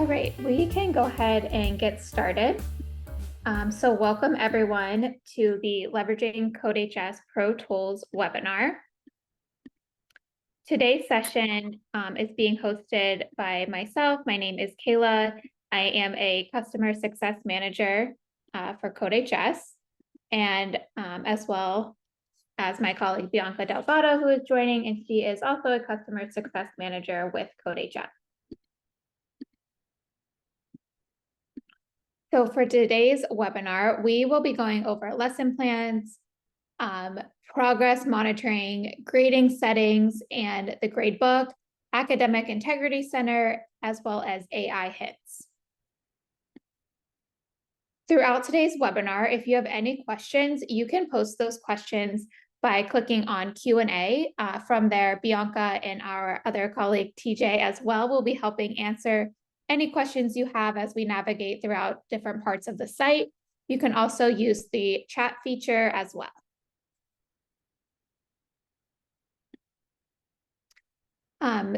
right, we can go ahead and get started. So welcome everyone to the Leveraging CodeHS Pro Tools webinar. Today's session is being hosted by myself. My name is Kayla. I am a Customer Success Manager for CodeHS, and as well as my colleague Bianca Delgado, who is joining, and she is also a Customer Success Manager with CodeHS. So for today's webinar, we will be going over lesson plans, progress monitoring, grading settings, and the gradebook, Academic Integrity Center, as well as AI hits. Throughout today's webinar, if you have any questions, you can post those questions by clicking on Q&A. From there, Bianca and our other colleague, TJ, as well, will be helping answer any questions you have as we navigate throughout different parts of the site. You can also use the chat feature as well.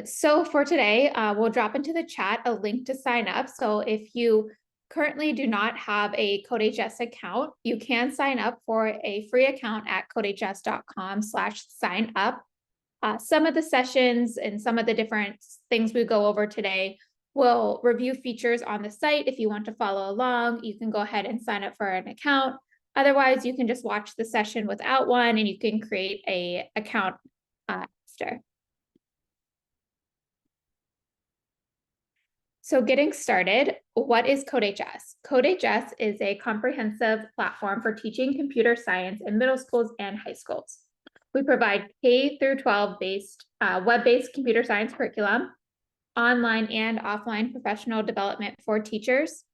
So for today, we'll drop into the chat a link to sign up. So if you currently do not have a CodeHS account, you can sign up for a free account at codehs.com/sign up. Some of the sessions and some of the different things we go over today will review features on the site. If you want to follow along, you can go ahead and sign up for an account. Otherwise, you can just watch the session without one, and you can create an account after. So getting started, what is CodeHS? CodeHS is a comprehensive platform for teaching computer science in middle schools and high schools. We provide K-12 based, web-based computer science curriculum, online and offline professional development for teachers,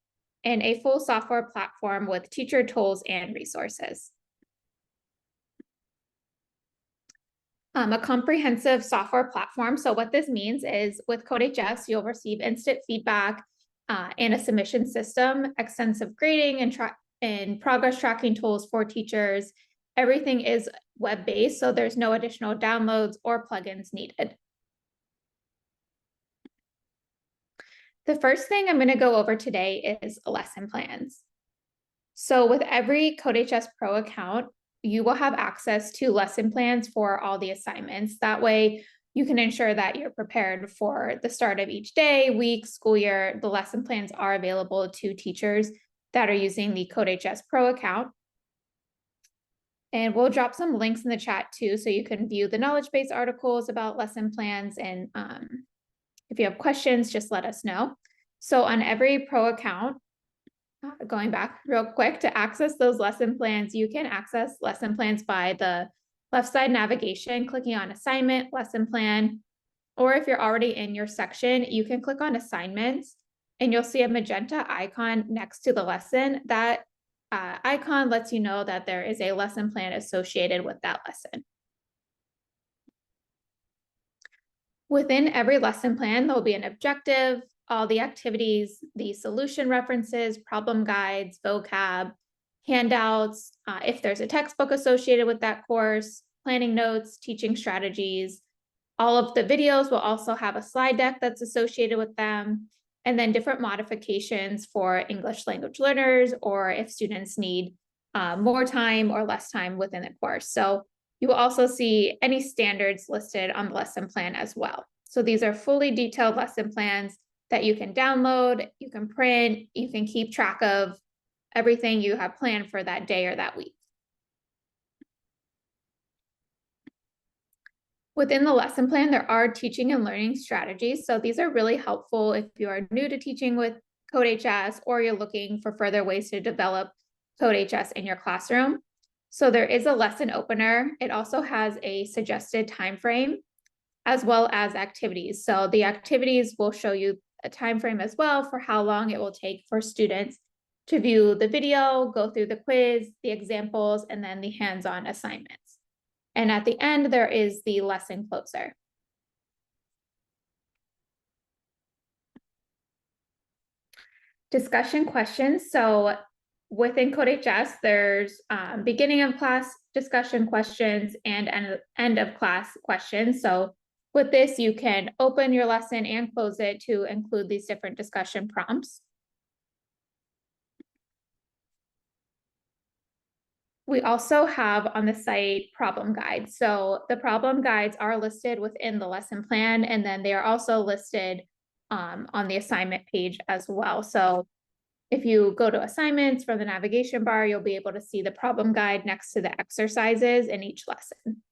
and a full software platform with teacher tools and resources. A comprehensive software platform. So what this means is with CodeHS, you'll receive instant feedback and a submission system, extensive grading and progress tracking tools for teachers. Everything is web-based, so there's no additional downloads or plugins needed. The first thing I'm going to go over today is lesson plans. So with every CodeHS Pro account, you will have access to lesson plans for all the assignments. That way, you can ensure that you're prepared for the start of each day, week, school year. The lesson plans are available to teachers that are using the CodeHS Pro account. And we'll drop some links in the chat too, so you can view the knowledge base articles about lesson plans. And if you have questions, just let us know. So on every Pro account, going back real quick, to access those lesson plans, you can access lesson plans by the left side navigation, clicking on assignment, lesson plan, or if you're already in your section, you can click on assignments and you'll see a magenta icon next to the lesson. That icon lets you know that there is a lesson plan associated with that lesson. Within every lesson plan, there'll be an objective, all the activities, the solution references, problem guides, vocab, handouts, if there's a textbook associated with that course, planning notes, teaching strategies. All of the videos will also have a slide deck that's associated with them, and then different modifications for English language learners, or if students need more time or less time within the course. So you will also see any standards listed on the lesson plan as well. So these are fully detailed lesson plans that you can download, you can print, you can keep track of everything you have planned for that day or that week. Within the lesson plan, there are teaching and learning strategies. So these are really helpful if you are new to teaching with CodeHS or you're looking for further ways to develop CodeHS in your classroom. So there is a lesson opener. It also has a suggested time frame as well as activities. So the activities will show you a time frame as well for how long it will take for students to view the video, go through the quiz, the examples, and then the hands-on assignments. And at the end, there is the lesson closer. Discussion questions. So within CodeHS, there's beginning of class discussion questions and end of class questions. So With this, you can open your lesson and close it to include these different discussion prompts. We also have on the site problem guides. So the problem guides are listed within the lesson plan, and then they are also listed on the assignment page as well. So if you go to assignments from the navigation bar, you'll be able to see the problem guide next to the exercises in each lesson.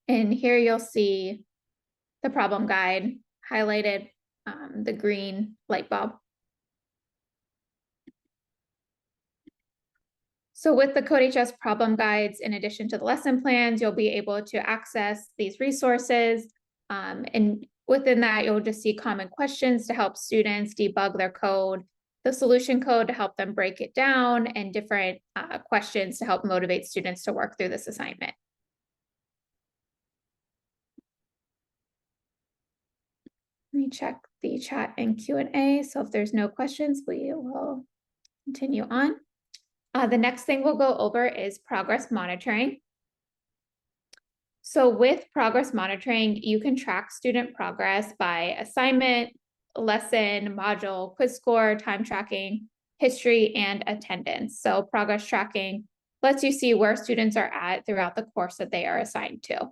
And here you'll see the problem guide highlighted, the green light bulb. So with the CodeHS problem guides, in addition to the lesson plans, you'll be able to access these resources. And within that, you'll just see common questions to help students debug their code, the solution code to help them break it down, and different questions to help motivate students to work through this assignment. Let me check the chat and Q&A. So if there's no questions, we will continue on. The next thing we'll go over is progress monitoring. So with progress monitoring, you can track student progress by assignment, lesson, module, quiz score, time tracking, history, and attendance. So progress tracking lets you see where students are at throughout the course that they are assigned to.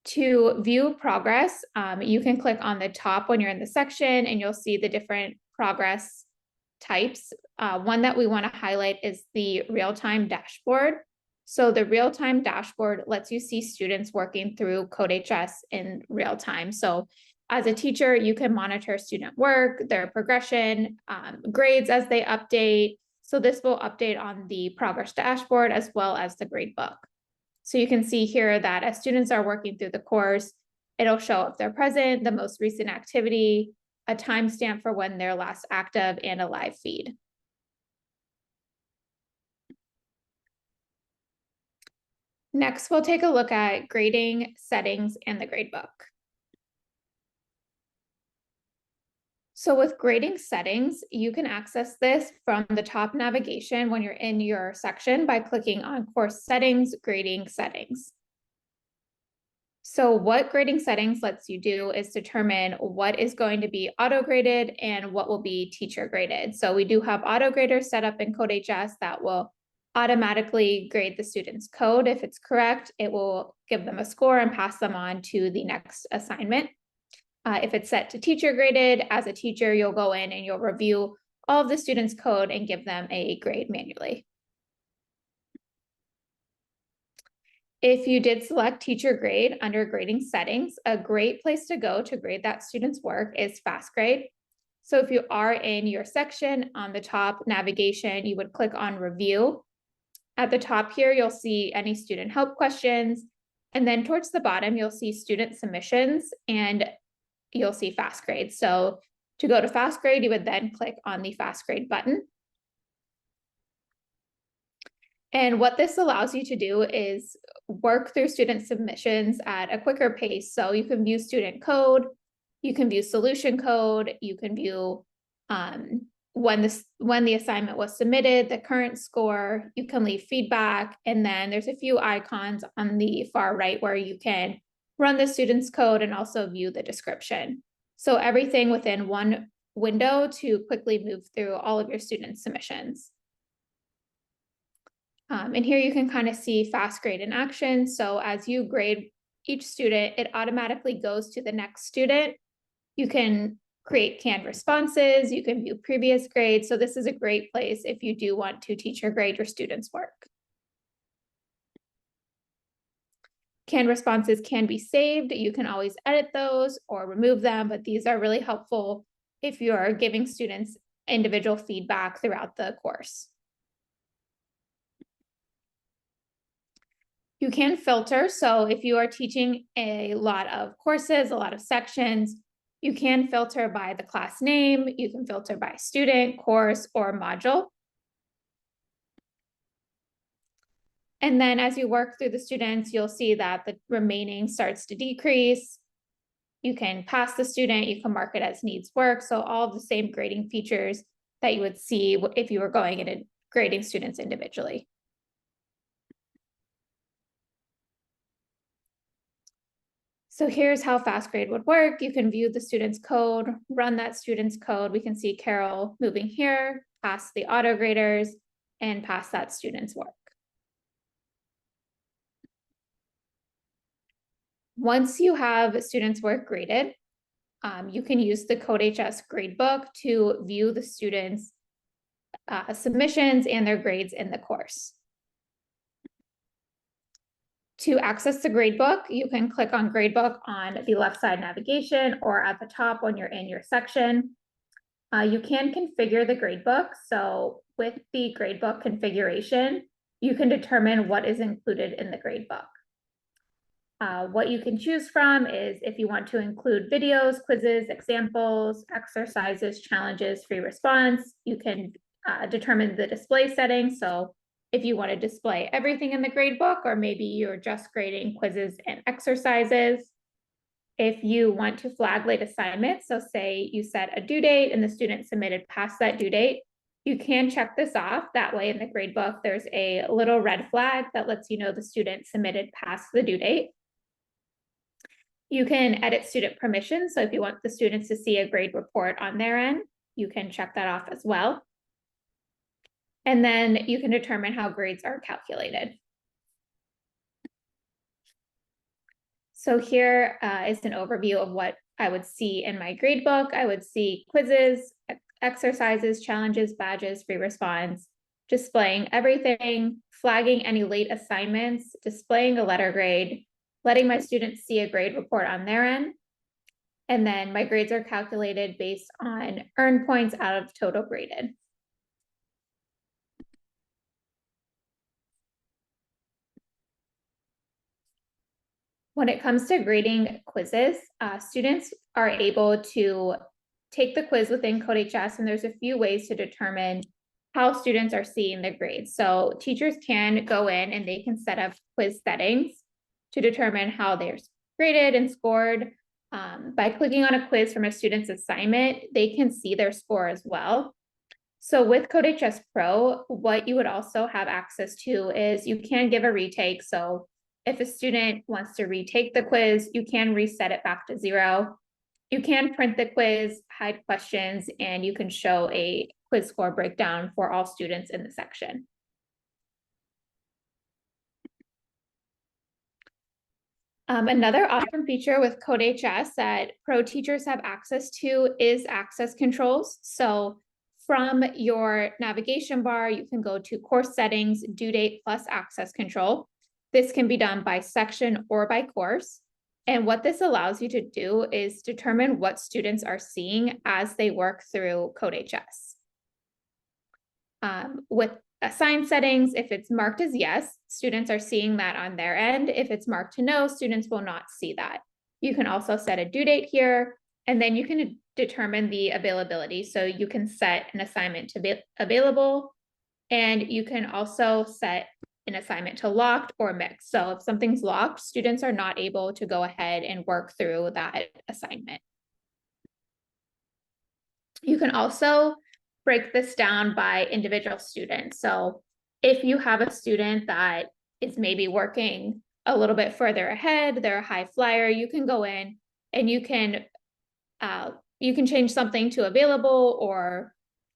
To view progress, you can click on the top when you're in the section and you'll see the different progress types. One that we want to highlight is the real-time dashboard. So the real-time dashboard lets you see students working through CodeHS in real time. So as a teacher, you can monitor student work, their progression, grades as they update. So this will update on the progress dashboard as well as the gradebook. So you can see here that as students are working through the course, it'll show if they're present, the most recent activity, a timestamp for when they're last active, and a live feed. Next, we'll take a look at grading, settings, and the gradebook. So with grading settings, you can access this from the top navigation when you're in your section by clicking on course settings, grading settings. So what grading settings lets you do is determine what is going to be auto-graded and what will be teacher graded. So we do have auto-graders set up in CodeHS that will automatically grade the student's code. If it's correct, it will give them a score and pass them on to the next assignment. If it's set to teacher graded, as a teacher, you'll go in and you'll review all of the students' code and give them a grade manually. If you did select teacher grade under grading settings, a great place to go to grade that student's work is fast grade. So if you are in your section on the top navigation, you would click on review. At the top here, you'll see any student help questions. And then towards the bottom, you'll see student submissions and you'll see fast grade. So to go to fast grade, you would then click on the fast grade button. And what this allows you to do is work through student submissions at a quicker pace. So you can view student code, you can view solution code, you can view when the assignment was submitted, the current score, you can leave feedback, and then there's a few icons on the far right where you can run the student's code and also view the description. So everything within one window to quickly move through all of your student submissions. And here you can kind of see fast grade in action. So as you grade each student, it automatically goes to the next student. You can create canned responses, you can view previous grades. So this is a great place if you do want to teacher grade your students' work. Canned responses can be saved. You can always edit those or remove them, but these are really helpful if you're giving students individual feedback throughout the course. You can filter. So if you are teaching a lot of courses, a lot of sections, you can filter by the class name, you can filter by student, course, or module. And then as you work through the students, you'll see that the remaining starts to decrease. You can pass the student, you can mark it as needs work. So all of the same grading features that you would see if you were going in and grading students individually. So here's how FastGrade would work. You can view the student's code, run that student's code. We can see Carol moving here, past the auto graders, and past that student's work. Once you have students' work graded, you can use the CodeHS gradebook to view the students' submissions and their grades in the course. To access the gradebook, you can click on gradebook on the left side navigation or at the top when you're in your section. You can configure the gradebook. So with the gradebook configuration, you can determine what is included in the gradebook. What you can choose from is if you want to include videos, quizzes, examples, exercises, challenges, free response. You can determine the display settings. So if you want to display everything in the gradebook, or maybe you're just grading quizzes and exercises. If you want to flag late assignments, so say you set a due date and the student submitted past that due date, you can check this off. That way in the gradebook, there's a little red flag that lets you know the student submitted past the due date. You can edit student permissions. So if you want the students to see a grade report on their end, you can check that off as well. And then you can determine how grades are calculated. So here is an overview of what I would see in my gradebook. I would see quizzes, exercises, challenges, badges, free response, displaying everything, flagging any late assignments, displaying a letter grade, letting my students see a grade report on their end. And then my grades are calculated based on earned points out of total graded. When it comes to grading quizzes, students are able to take the quiz within CodeHS, and there's a few ways to determine how students are seeing their grades. So teachers can go in and they can set up quiz settings to determine how they're graded and scored. By clicking on a quiz from a student's assignment, they can see their score as well. So with CodeHS Pro, what you would also have access to is you can give a retake. So if a student wants to retake the quiz, you can reset it back to 0. You can print the quiz, hide questions, and you can show a quiz score breakdown for all students in the section. Another awesome feature with CodeHS that Pro teachers have access to is access controls. So from your navigation bar, you can go to course settings, due date plus access control. This can be done by section or by course. And what this allows you to do is determine what students are seeing as they work through CodeHS. With assigned settings, if it's marked as yes, students are seeing that on their end. If it's marked to no, students will not see that. You can also set a due date here, and then you can determine the availability. So you can set an assignment to be available, and you can also set an assignment to locked or mixed. So if something's locked, students are not able to go ahead and work through that assignment. You can also break this down by individual students. So if you have a student that is maybe working a little bit further ahead, they're a high flyer, you can go in and you can change something to available or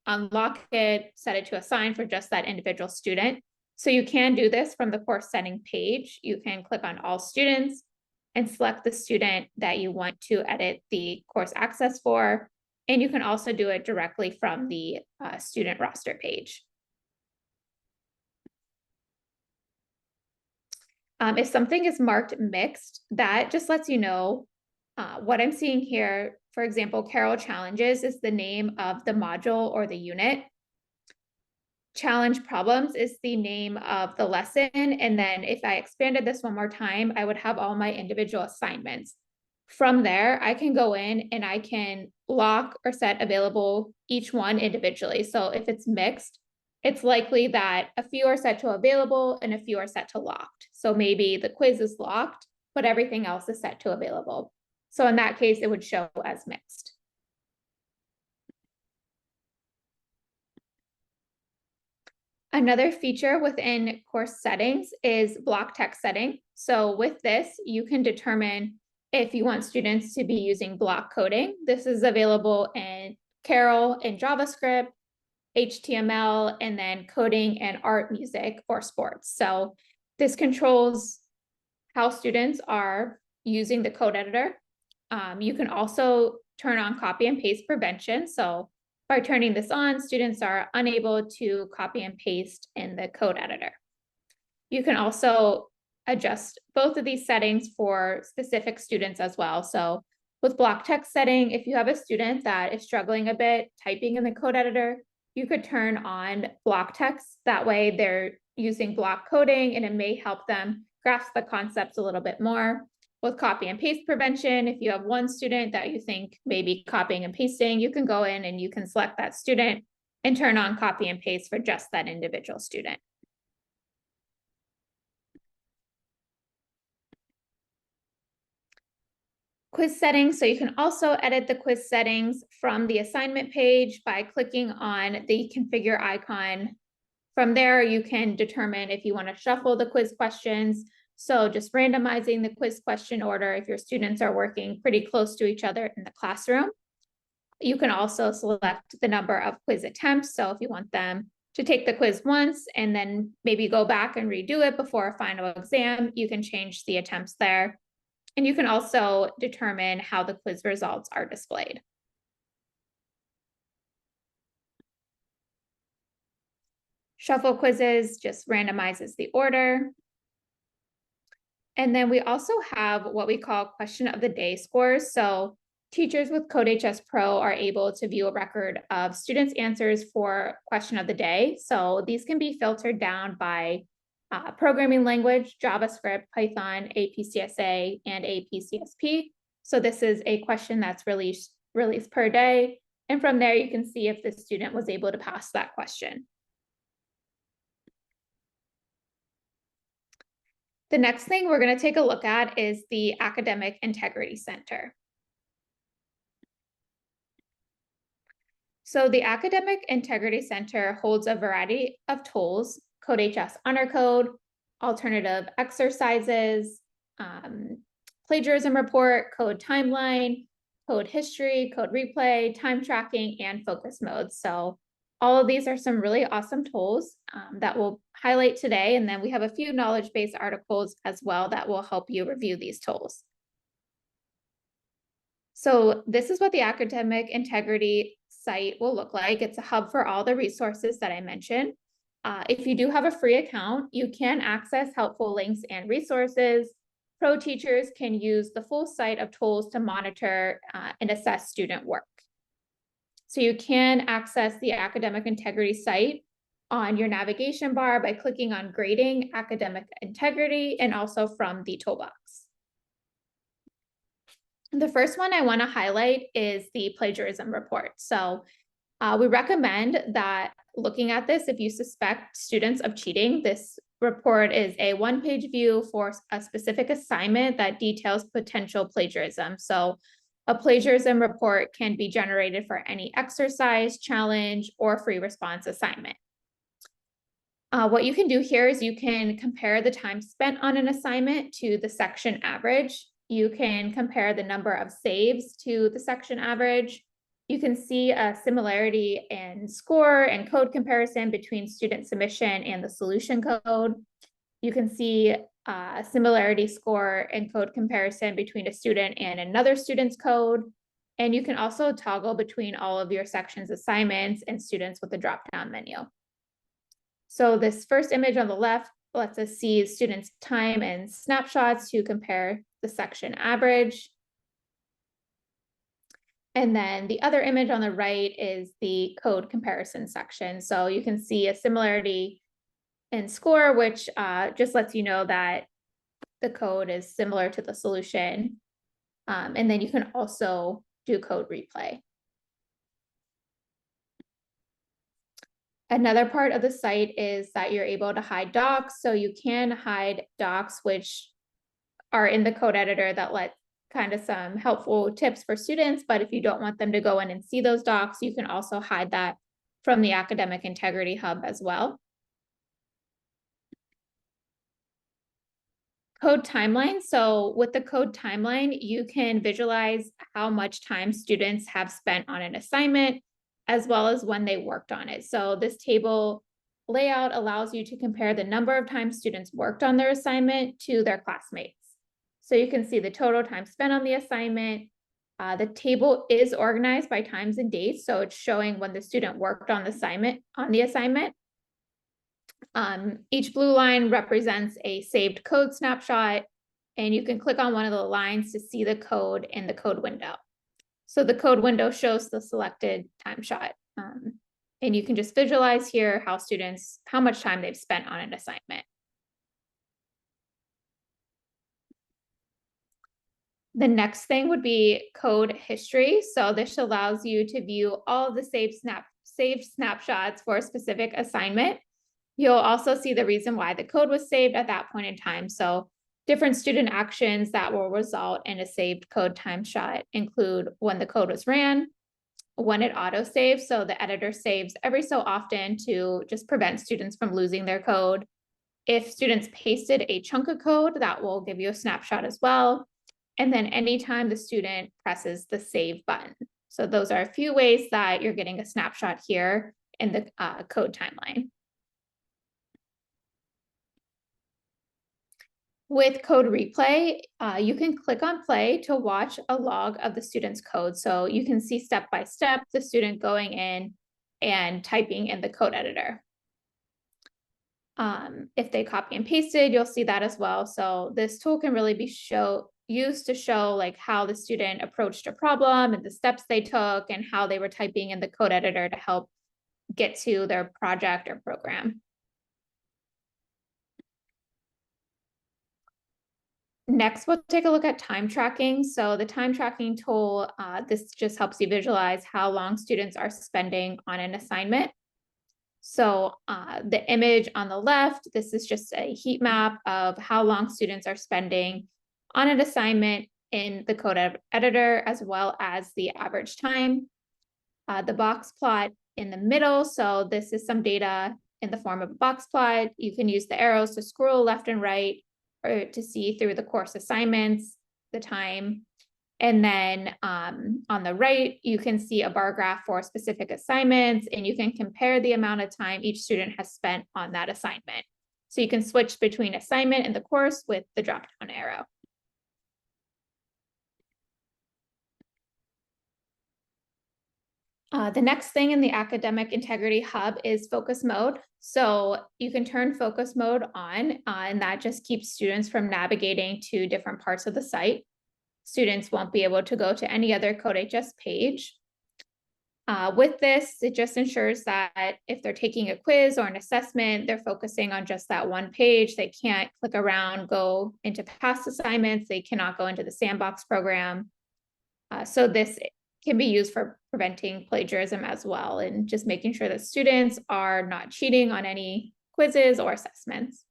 unlock it, set it to assign for just that individual student. So you can do this from the course setting page. You can click on all students and select the student that you want to edit the course access for. And you can also do it directly from the student roster page. If something is marked mixed, that just lets you know what I'm seeing here. For example, Carol Challenges is the name of the module or the unit. Challenge Problems is the name of the lesson. And then if I expanded this one more time, I would have all my individual assignments. From there, I can go in and I can lock or set available each one individually. So if it's mixed, it's likely that a few are set to available and a few are set to locked. So maybe the quiz is locked, but everything else is set to available. So in that case, it would show as mixed. Another feature within course settings is block text setting. So with this, you can determine if you want students to be using block coding. This is available in Carol in JavaScript, HTML, and then coding and art, music, or sports. So this controls how students are using the code editor. You can also turn on copy and paste prevention. So by turning this on, students are unable to copy and paste in the code editor. You can also adjust both of these settings for specific students as well. So with block text setting, if you have a student that is struggling a bit typing in the code editor, you could turn on block text. That way they're using block coding and it may help them grasp the concepts a little bit more. With copy and paste prevention, if you have one student that you think may be copying and pasting, you can go in and you can select that student and turn on copy and paste for just that individual student. Quiz settings. So you can also edit the quiz settings from the assignment page by clicking on the configure icon. From there, you can determine if you want to shuffle the quiz questions. So just randomizing the quiz question order if your students are working pretty close to each other in the classroom. You can also select the number of quiz attempts. So if you want them to take the quiz once and then maybe go back and redo it before a final exam, you can change the attempts there. And you can also determine how the quiz results are displayed. Shuffle quizzes just randomizes the order. And then we also have what we call question of the day scores. So teachers with CodeHS Pro are able to view a record of students' answers for question of the day. So these can be filtered down by programming language, JavaScript, Python, APCSA, and APCSP. So this is a question that's released per day. And from there, you can see if the student was able to pass that question. The next thing we're going to take a look at is the Academic Integrity Center. So the Academic Integrity Center holds a variety of tools: CodeHS Honor Code, alternative exercises, plagiarism report, code timeline, code history, code replay, time tracking, and focus modes. So all of these are some really awesome tools that we'll highlight today. And then we have a few knowledge-based articles as well that will help you review these tools. So this is what the Academic Integrity site will look like. It's a hub for all the resources that I mentioned. If you do have a free account, you can access helpful links and resources. Pro teachers can use the full site of tools to monitor and assess student work. So you can access the Academic Integrity site on your navigation bar by clicking on Grading Academic Integrity and also from the toolbox. The first one I want to highlight is the plagiarism report. So we recommend that looking at this, if you suspect students of cheating, this report is a one-page view for a specific assignment that details potential plagiarism. So a plagiarism report can be generated for any exercise, challenge, or free response assignment. What you can do here is you can compare the time spent on an assignment to the section average. You can compare the number of saves to the section average. You can see a similarity in score and code comparison between student submission and the solution code. You can see a similarity score and code comparison between a student and another student's code. And you can also toggle between all of your sections assignments and students with the drop-down menu. So this first image on the left lets us see students' time and snapshots to compare the section average. And then the other image on the right is the code comparison section. So you can see a similarity in score, which just lets you know that the code is similar to the solution. And then you can also do code replay. Another part of the site is that you're able to hide docs. So you can hide docs which are in the code editor that let kind of some helpful tips for students. But if you don't want them to go in and see those docs, you can also hide that from the Academic Integrity Hub as well. Code timeline. So with the code timeline, you can visualize how much time students have spent on an assignment, as well as when they worked on it. So this table layout allows you to compare the number of times students worked on their assignment to their classmates. So you can see the total time spent on the assignment. The table is organized by times and dates, so it's showing when the student worked on the assignment. Each blue line represents a saved code snapshot, and you can click on one of the lines to see the code in the code window. So the code window shows the selected time shot. And you can just visualize here how much time they've spent on an assignment. The next thing would be code history. So this allows you to view all of the saved snapshots for a specific assignment. You'll also see the reason why the code was saved at that point in time. So different student actions that will result in a saved code time shot include when the code was ran, when it auto-saves. So the editor saves every so often to just prevent students from losing their code. If students pasted a chunk of code, that will give you a snapshot as well. And then anytime the student presses the save button. So those are a few ways that you're getting a snapshot here in the code timeline. With code replay, you can click on play to watch a log of the student's code. So you can see step by step the student going in and typing in the code editor. If they copy and pasted, you'll see that as well. So this tool can really be used to show like how the student approached a problem and the steps they took and how they were typing in the code editor to help get to their project or program. Next, we'll take a look at time tracking. So the time tracking tool, this just helps you visualize how long students are spending on an assignment. So the image on the left, this is just a heat map of how long students are spending on an assignment in the code editor, as well as the average time. The box plot in the middle, so this is some data in the form of a box plot. You can use the arrows to scroll left and right or to see through the course assignments, the time. And then on the right, you can see a bar graph for specific assignments, and you can compare the amount of time each student has spent on that assignment. So you can switch between assignment and the course with the drop-down arrow. The next thing in the Academic Integrity Hub is focus mode. So you can turn focus mode on, and that just keeps students from navigating to different parts of the site. Students won't be able to go to any other CodeHS page. With this, it just ensures that if they're taking a quiz or an assessment, they're focusing on just that one page. They can't click around, go into past assignments. They cannot go into the sandbox program. So this can be used for preventing plagiarism as well, and just making sure that students are not cheating on any quizzes or assessments.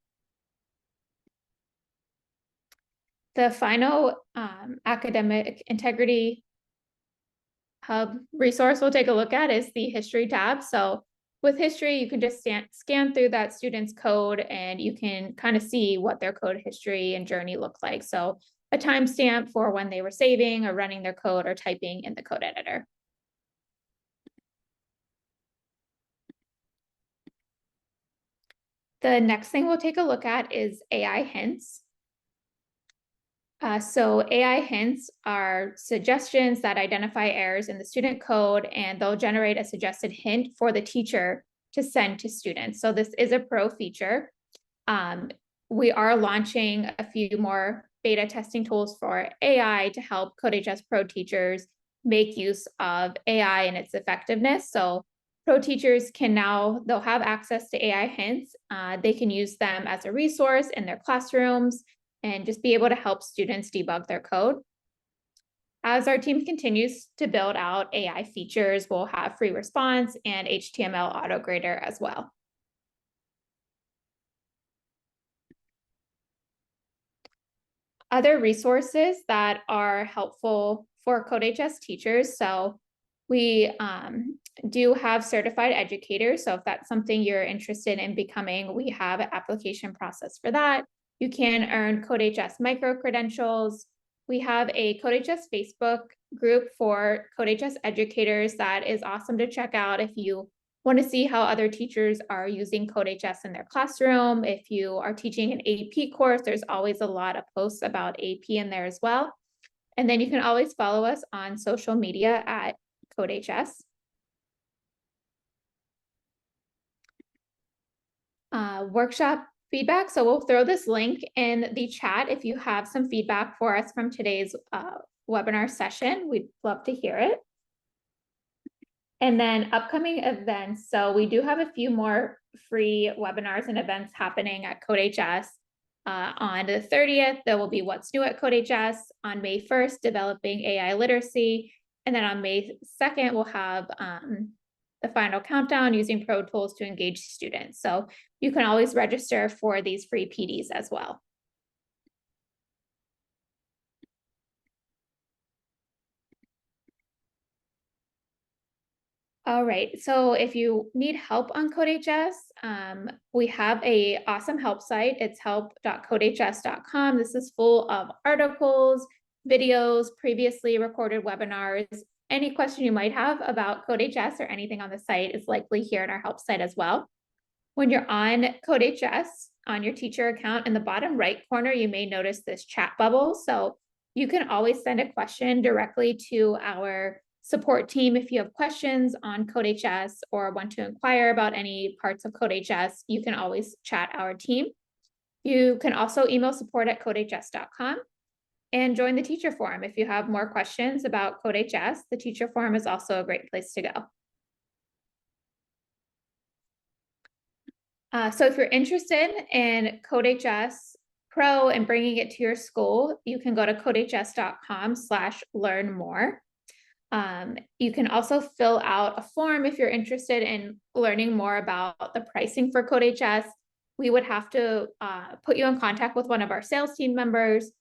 The final Academic Integrity Hub resource we'll take a look at is the History tab. So with history, you can just scan through that student's code, and you can kind of see what their code history and journey look like. So a timestamp for when they were saving or running their code or typing in the code editor. The next thing we'll take a look at is AI hints. So AI hints are suggestions that identify errors in the student code, and they'll generate a suggested hint for the teacher to send to students. So this is a pro feature. We are launching a few more beta testing tools for AI to help CodeHS Pro teachers make use of AI and its effectiveness. So pro teachers they'll have access to AI hints. They can use them as a resource in their classrooms and just be able to help students debug their code. As our team continues to build out AI features, we'll have free response and HTML auto grader as well. Other resources that are helpful for CodeHS teachers. So we do have certified educators. So if that's something you're interested in becoming, we have an application process for that. You can earn CodeHS micro-credentials. We have a CodeHS Facebook group for CodeHS educators that is awesome to check out if you want to see how other teachers are using CodeHS in their classroom. If you are teaching an AP course, there's always a lot of posts about AP in there as well. And then you can always follow us on social media at CodeHS. Workshop feedback. So we'll throw this link in the chat if you have some feedback for us from today's webinar session. We'd love to hear it. And then upcoming events. So we do have a few more free webinars and events happening at CodeHS. On the 30th, there will be What's New at CodeHS. On May 1st, Developing AI Literacy. And then on May 2nd, we'll have the final countdown using Pro Tools to engage students. So you can always register for these free PDs as well. All right, so if you need help on CodeHS, we have an awesome help site. It's help.codehs.com. This is full of articles, videos, previously recorded webinars. Any question you might have about CodeHS or anything on the site is likely here in our help site as well. When you're on CodeHS, on your teacher account, in the bottom right corner, you may notice this chat bubble. So you can always send a question directly to our support team. If you have questions on CodeHS or want to inquire about any parts of CodeHS, you can always chat our team. You can also email support@codehs.com and join the teacher forum. If you have more questions about CodeHS, the teacher forum is also a great place to go. So if you're interested in CodeHS Pro and bringing it to your school, you can go to codehs.com/learn more. You can also fill out a form if you're interested in learning more about the pricing for CodeHS. We would have to put you in contact with one of our sales team members.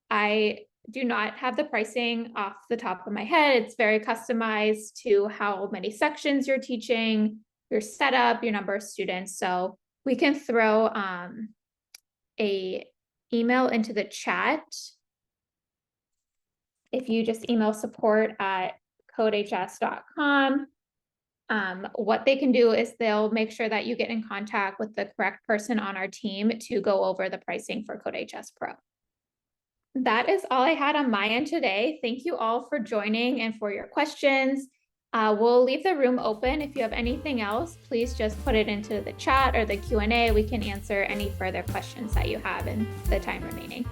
I do not have the pricing off the top of my head. It's very customized to how many sections you're teaching, your setup, your number of students. So we can throw a email into the chat. If you just email support@codehs.com, what they can do is they'll make sure that you get in contact with the correct person on our team to go over the pricing for CodeHS Pro. That is all I had on my end today. Thank you all for joining and for your questions. We'll leave the room open. If you have anything else, please just put it into the chat or the Q&A. We can answer any further questions that you have in the time remaining.